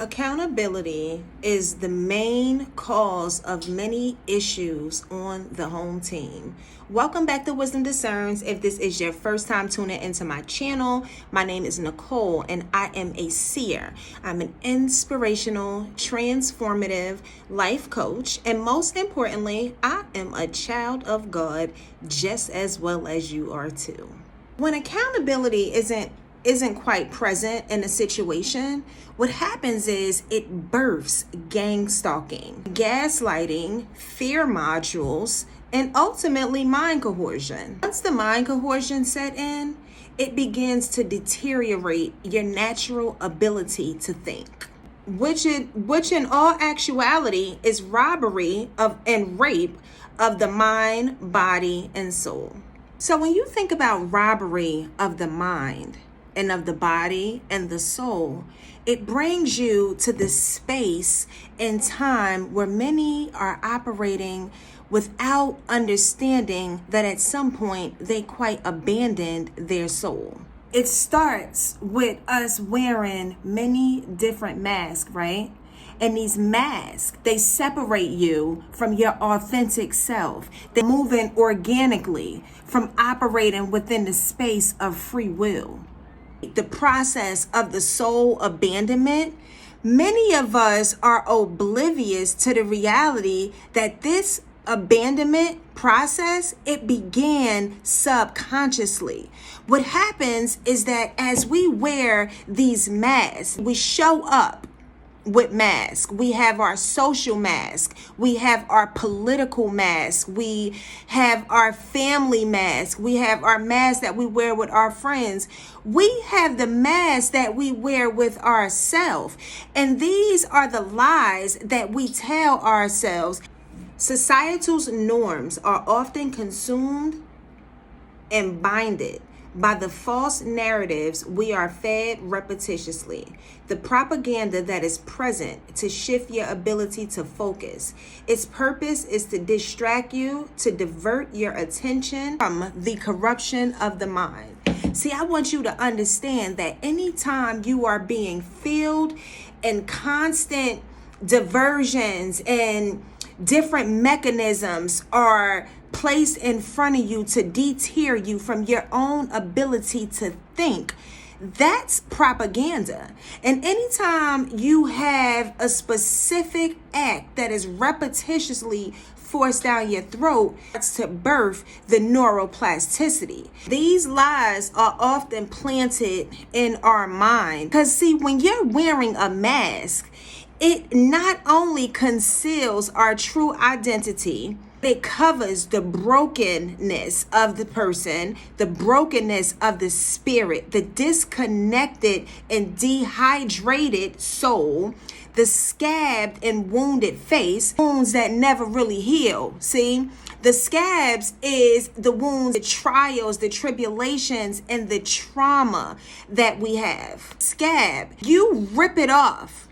Accountability is the main cause of many issues on the home team. Welcome back to Wisdom Discerns. If this is your first time tuning into my channel, my name is Nicole and I am a seer. I'm an inspirational, transformative life coach, and most importantly, I am a child of God just as well as you are too. When accountability isn't quite present in a situation, what happens is it births gang stalking, gaslighting, fear modules, and ultimately mind coercion. Once the mind coercion set in, it begins to deteriorate your natural ability to think, which in all actuality is robbery of and rape of the mind, body, and soul. So when you think about robbery of the mind and of the body and the soul, it brings you to the space and time where many are operating without understanding that at some point they quite abandoned their soul. It starts with us wearing many different masks, right? And these masks, they separate you from your authentic self. They're moving organically from operating within the space of free will. The process of the soul abandonment, many of us are oblivious to the reality that this abandonment process, it began subconsciously. What happens is that as we wear these masks, we show up with masks. We have our social mask. We have our political mask. We have our family mask. We have our mask that we wear with our friends. We have the mask that we wear with ourselves. And these are the lies that we tell ourselves. Societal's norms are often consumed and binded by the false narratives we are fed repetitiously, the propaganda that is present to shift your ability to focus. Its purpose is to distract you, to divert your attention from the corruption of the mind. See, I want you to understand that anytime you are being filled in constant diversions and different mechanisms are placed in front of you to deter you from your own ability to think, that's propaganda. And anytime you have a specific act that is repetitiously forced down your throat, it's to birth the neuroplasticity. These lies are often planted in our mind. Because see, when you're wearing a mask, it not only conceals our true identity, it covers the brokenness of the person, the brokenness of the spirit, the disconnected and dehydrated soul, the scabbed and wounded face, wounds that never really heal. See, the scabs is the wounds, the trials, the tribulations, and the trauma that we have. Scab, you rip it off.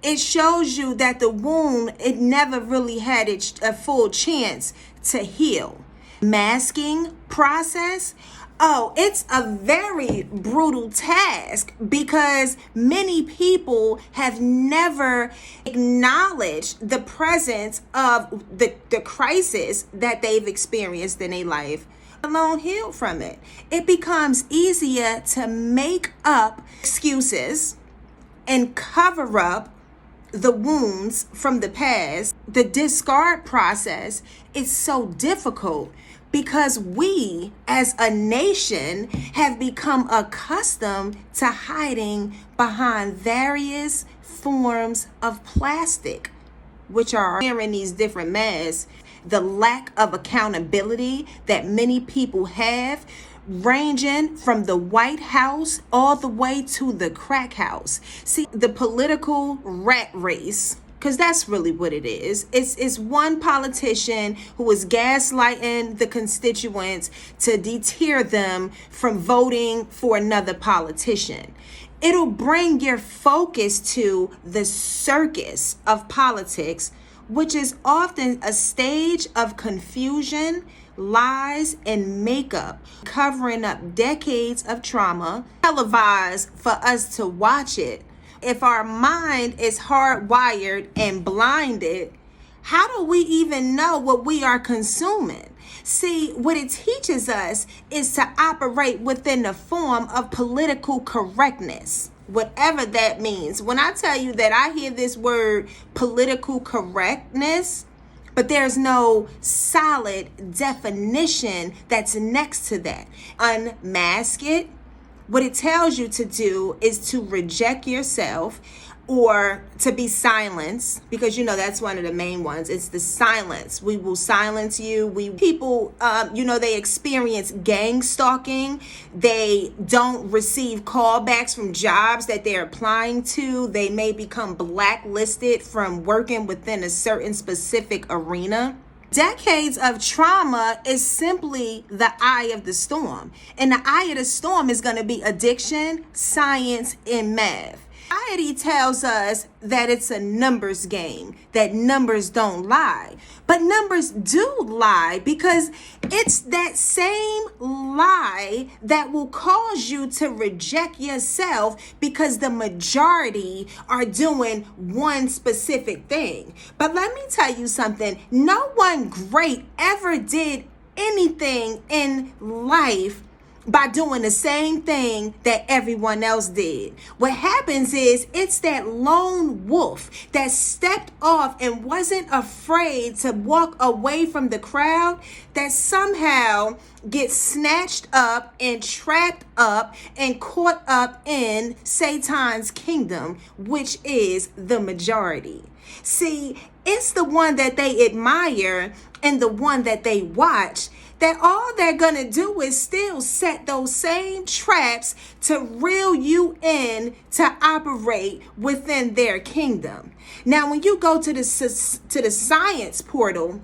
It shows you that the wound, it never really had a full chance to heal. Masking process, it's a very brutal task because many people have never acknowledged the presence of the crisis that they've experienced in their life, alone healed from it. It becomes easier to make up excuses and cover up the wounds from the past. The discard process is so difficult because we as a nation have become accustomed to hiding behind various forms of plastic, which are wearing these different masks. The lack of accountability that many people have, ranging from the White House all the way to the crack house. See, the political rat race, because that's really what it is. It's one politician who is gaslighting the constituents to deter them from voting for another politician. It'll bring your focus to the circus of politics, which is often a stage of confusion, lies, and makeup, covering up decades of trauma, televised for us to watch it If our mind is hardwired and blinded, how do we even know what we are consuming? See, what it teaches us is to operate within the form of political correctness, whatever that means. When I tell you that I hear this word political correctness, but there's no solid definition that's next to that. Unmask it. What it tells you to do is to reject yourself or to be silenced, because that's one of the main ones. It's the silence. We will silence you. People they experience gang stalking. They don't receive callbacks from jobs that they're applying to. They may become blacklisted from working within a certain specific arena. Decades of trauma is simply the eye of the storm. And the eye of the storm is going to be addiction, science, and math. Society tells us that it's a numbers game, that numbers don't lie. But numbers do lie, because it's that same lie that will cause you to reject yourself, because the majority are doing one specific thing. But let me tell you something. No one great ever did anything in life by doing the same thing that everyone else did. What happens is it's that lone wolf that stepped off and wasn't afraid to walk away from the crowd that somehow gets snatched up and trapped up and caught up in Satan's kingdom, which is the majority. See, it's the one that they admire and the one that they watch, that all they're going to do is still set those same traps to reel you in to operate within their kingdom. Now, when you go to the science portal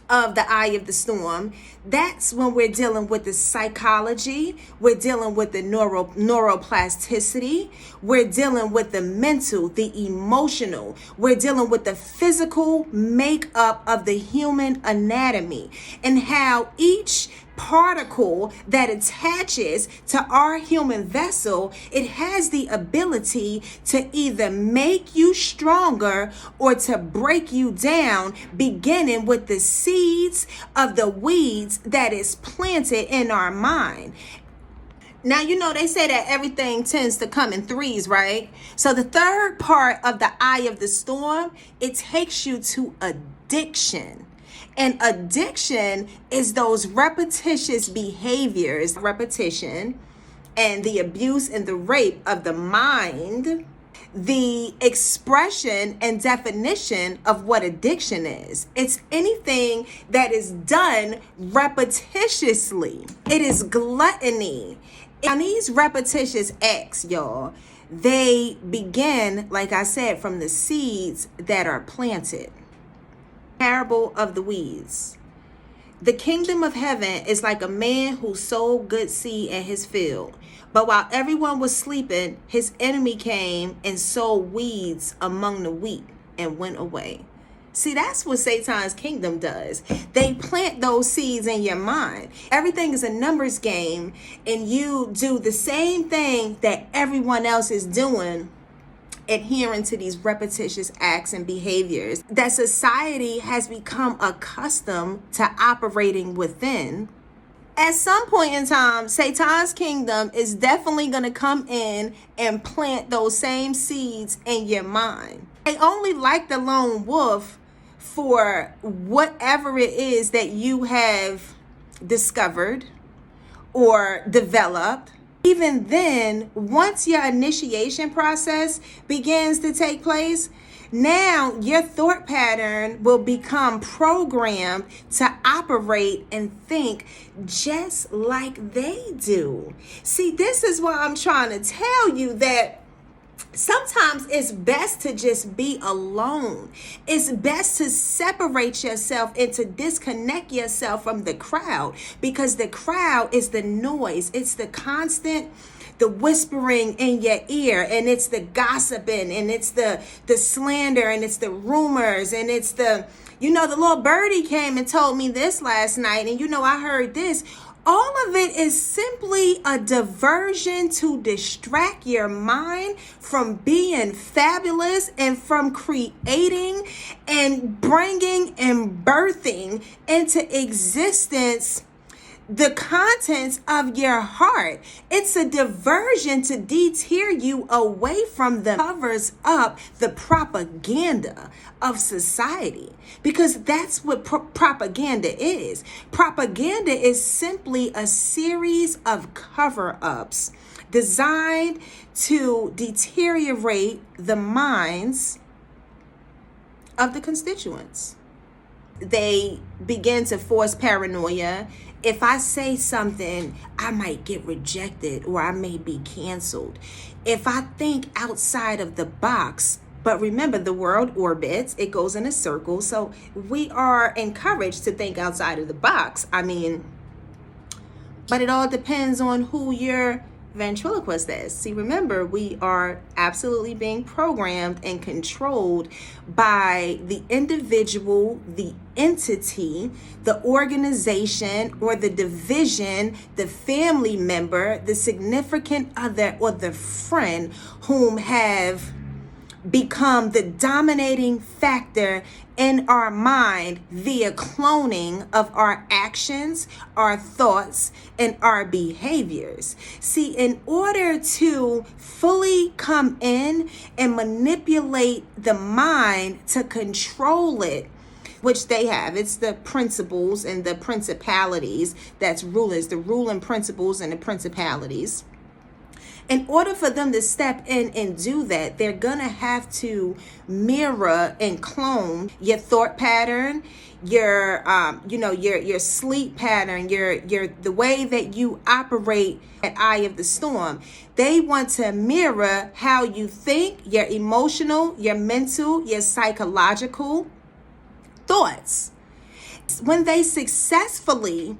of the eye of the storm, that's when we're dealing with the psychology, we're dealing with the neuroplasticity, we're dealing with the mental, the emotional, we're dealing with the physical makeup of the human anatomy, and how each particle that attaches to our human vessel, it has the ability to either make you stronger or to break you down, beginning with the seeds of the weeds that is planted in our mind. Now, they say that everything tends to come in threes, right? So the third part of the eye of the storm, it takes you to addiction. And addiction is those repetitious behaviors, repetition, and the abuse and the rape of the mind, the expression and definition of what addiction is. It's anything that is done repetitiously. It is gluttony. And these repetitious acts, y'all, they begin, like I said, from the seeds that are planted. Parable of the weeds. The kingdom of heaven is like a man who sowed good seed in his field. But while everyone was sleeping, his enemy came and sowed weeds among the wheat and went away. See, that's what Satan's kingdom does. They plant those seeds in your mind. Everything is a numbers game, and you do the same thing that everyone else is doing, adhering to these repetitious acts and behaviors that society has become accustomed to operating within. At some point in time, Satan's kingdom is definitely going to come in and plant those same seeds in your mind. They only like the lone wolf for whatever it is that you have discovered or developed. Even then, once your initiation process begins to take place, now your thought pattern will become programmed to operate and think just like they do. See, this is why I'm trying to tell you that sometimes it's best to just be alone. It's best to separate yourself and to disconnect yourself from the crowd, because the crowd is the noise. It's the constant, the whispering in your ear, and it's the gossiping, and it's the slander, and it's the rumors, and it's the, the little birdie came and told me this last night, and I heard this. All of it is simply a diversion to distract your mind from being fabulous and from creating and bringing and birthing into existence the contents of your heart. It's a diversion to deter you away from the covers up the propaganda of society, because that's what propaganda is. Propaganda is simply a series of cover-ups designed to deteriorate the minds of the constituents. They begin to force paranoia. If I say something, I might get rejected or I may be canceled. If I think outside of the box, but remember, the world orbits, it goes in a circle. So we are encouraged to think outside of the box. But it all depends on who your ventriloquist is. See, remember, we are absolutely being programmed and controlled by the individual, the entity, the organization, or the division, the family member, the significant other, or the friend whom have become the dominating factor in our mind via cloning of our actions, our thoughts, and our behaviors. See, in order to fully come in and manipulate the mind to control it, which they have, it's the principles and the principalities that's rulers, the ruling principles and the principalities. In order for them to step in and do that, they're going to have to mirror and clone your thought pattern, your sleep pattern, your the way that you operate at eye of the storm. They want to mirror how you think, your emotional, your mental, your psychological thoughts. When they successfully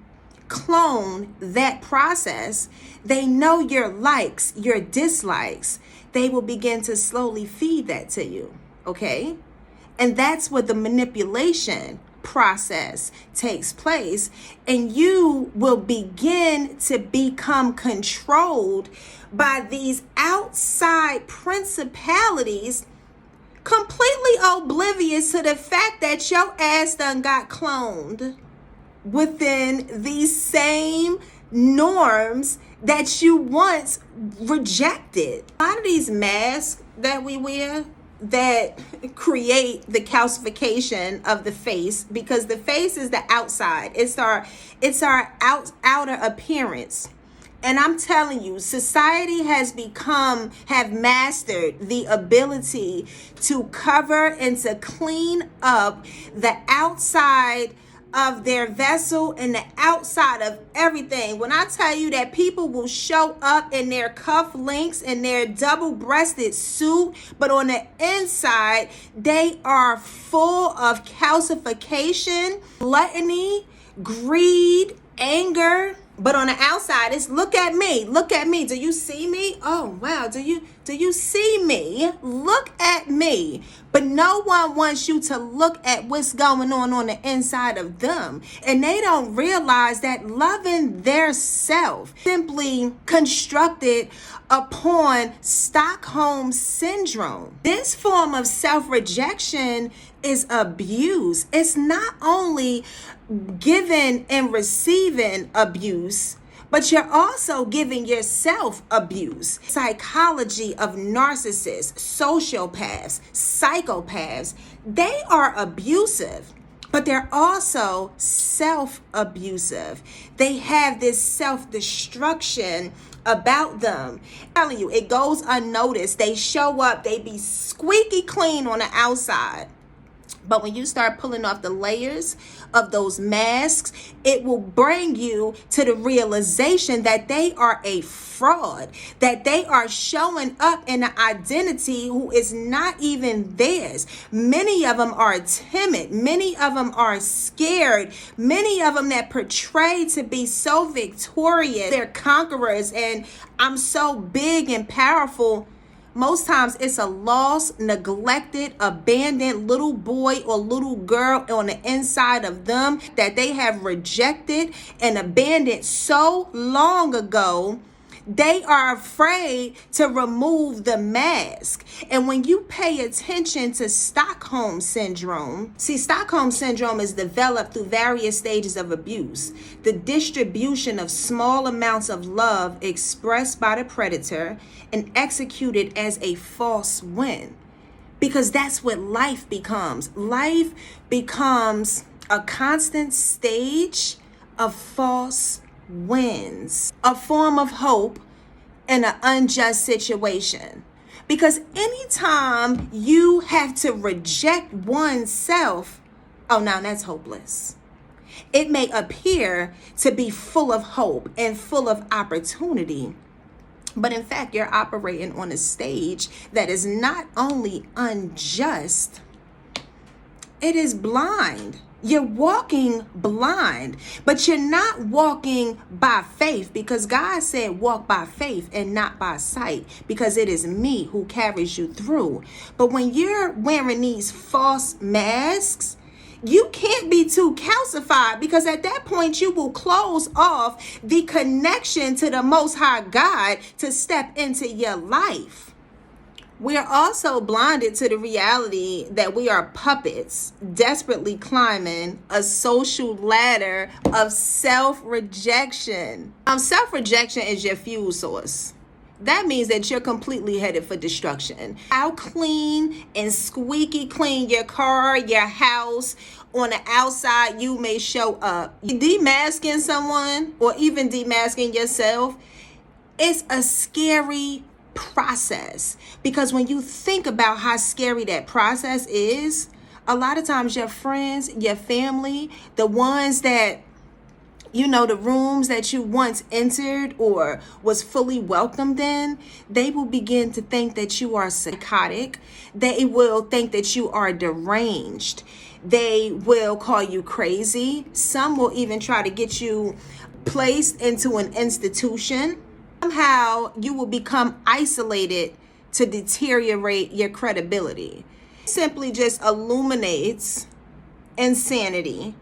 clone that process, they know your likes, your dislikes. They will begin to slowly feed that to you, okay? And that's where the manipulation process takes place, and you will begin to become controlled by these outside principalities, completely oblivious to the fact that your ass done got cloned within these same norms that you once rejected. A lot of these masks that we wear that create the calcification of the face, because the face is the outside. It's our outer appearance. And I'm telling you, society have mastered the ability to cover and to clean up the outside of their vessel and the outside of everything. When I tell you that people will show up in their cuff links and their double-breasted suit, but on the inside, they are full of calcification, gluttony, greed, anger. But on the outside, it's look at me. Do you see me? Oh, wow. Do you see me? Look at me. But no one wants you to look at what's going on the inside of them. And they don't realize that loving their self simply constructed upon Stockholm syndrome. This form of self-rejection is abuse. It's not only giving and receiving abuse, but you're also giving yourself abuse. Psychology of narcissists, sociopaths, psychopaths, they are abusive, but they're also self-abusive. They have this self-destruction about them. I'm telling you, it goes unnoticed. They show up, they be squeaky clean on the outside. But when you start pulling off the layers of those masks, it will bring you to the realization that they are a fraud, that they are showing up in an identity who is not even theirs. Many of them are timid. Many of them are scared. Many of them that portray to be so victorious, they're conquerors, and I'm so big and powerful. Most times it's a lost, neglected, abandoned little boy or little girl on the inside of them that they have rejected and abandoned so long ago. They are afraid to remove the mask. And when you pay attention to Stockholm Syndrome, see, Stockholm Syndrome is developed through various stages of abuse. The distribution of small amounts of love expressed by the predator and executed as a false win. Because that's what life becomes. Life becomes a constant stage of false wins, a form of hope in an unjust situation. Because anytime you have to reject oneself, oh, now that's hopeless. It may appear to be full of hope and full of opportunity, but in fact, you're operating on a stage that is not only unjust, it is blind. You're walking blind, but you're not walking by faith, because God said walk by faith and not by sight, because it is me who carries you through. But when you're wearing these false masks, you can't be too calcified, because at that point you will close off the connection to the Most High God to step into your life. We are also blinded to the reality that we are puppets desperately climbing a social ladder of self-rejection. Self-rejection is your fuel source. That means that you're completely headed for destruction. How clean and squeaky clean your car, your house, on the outside you may show up. Demasking someone or even demasking yourself is a scary process, because when you think about how scary that process is, a lot of times your friends, your family, the ones that, you know, the rooms that you once entered or was fully welcomed in, they will begin to think that you are psychotic. They will think that you are deranged. They will call you crazy. Some will even try to get you placed into an institution. Somehow you will become isolated to deteriorate your credibility. It simply just illuminates insanity.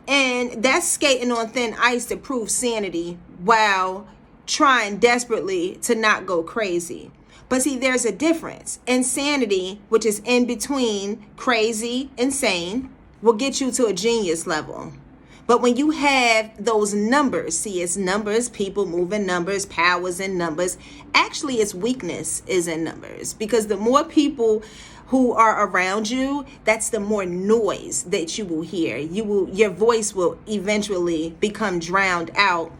And that's skating on thin ice to prove sanity while trying desperately to not go crazy. But see, there's a difference. Insanity, which is in between crazy, insane, will get you to a genius level. But when you have those numbers, see, it's numbers, people moving numbers, powers in numbers. Actually, its weakness is in numbers, because the more people who are around you, that's the more noise that you will hear. Your voice will eventually become drowned out.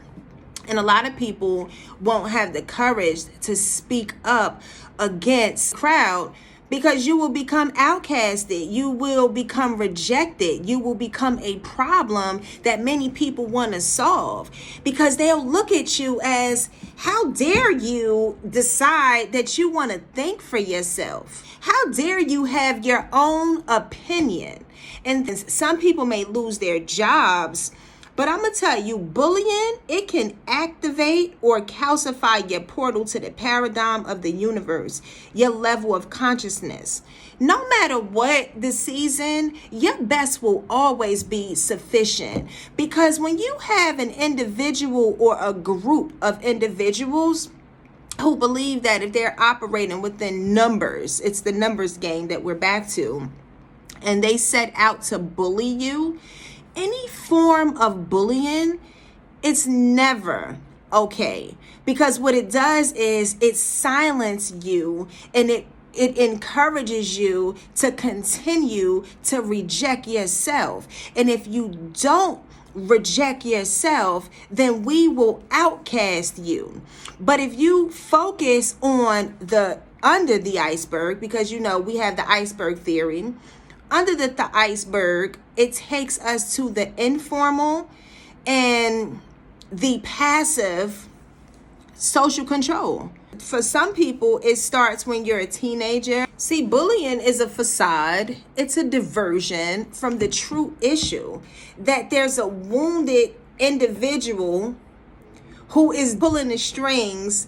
And a lot of people won't have the courage to speak up against the crowd, because you will become outcasted. You will become rejected. You will become a problem that many people want to solve, because they'll look at you as, how dare you decide that you want to think for yourself? How dare you have your own opinion? And some people may lose their jobs. But I'm going to tell you, bullying, it can activate or calcify your portal to the paradigm of the universe, your level of consciousness. No matter what the season, your best will always be sufficient. Because when you have an individual or a group of individuals who believe that if they're operating within numbers, it's the numbers game that we're back to, and they set out to bully you, any form of bullying, it's never okay. Because what it does is it silences you, and it encourages you to continue to reject yourself. And if you don't reject yourself, then we will outcast you. But if you focus on the under the iceberg, because you know we have the iceberg theory, under the iceberg, it takes us to the informal and the passive social control. For some people, it starts when you're a teenager. See, bullying is a facade. It's a diversion from the true issue, that there's a wounded individual who is pulling the strings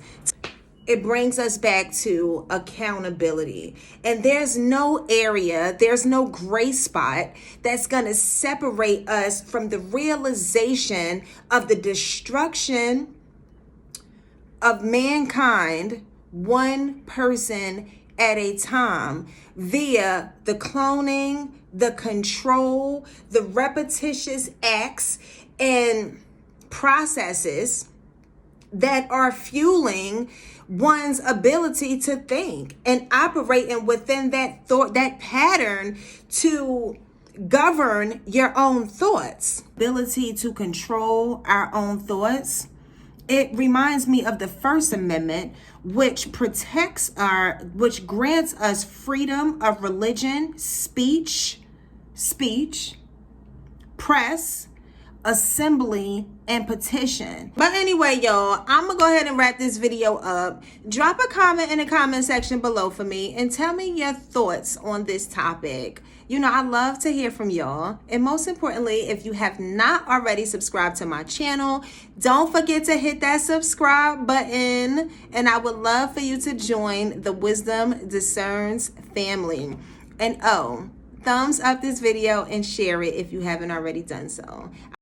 it brings us back to accountability. And there's no area, there's no gray spot that's going to separate us from the realization of the destruction of mankind, one person at a time, via the cloning, the control, the repetitious acts and processes that are fueling one's ability to think and operating within that thought, that pattern to govern your own thoughts. Ability to control our own thoughts. It reminds me of the First Amendment, which which grants us freedom of religion, speech, press, assembly, and petition. But anyway, y'all, I'm gonna go ahead and wrap this video up. Drop a comment in the comment section below for me and tell me your thoughts on this topic. You know, I love to hear from y'all. And most importantly, if you have not already subscribed to my channel, don't forget to hit that subscribe button. And I would love for you to join the Wisdom Discerns family. And thumbs up this video and share it if you haven't already done so.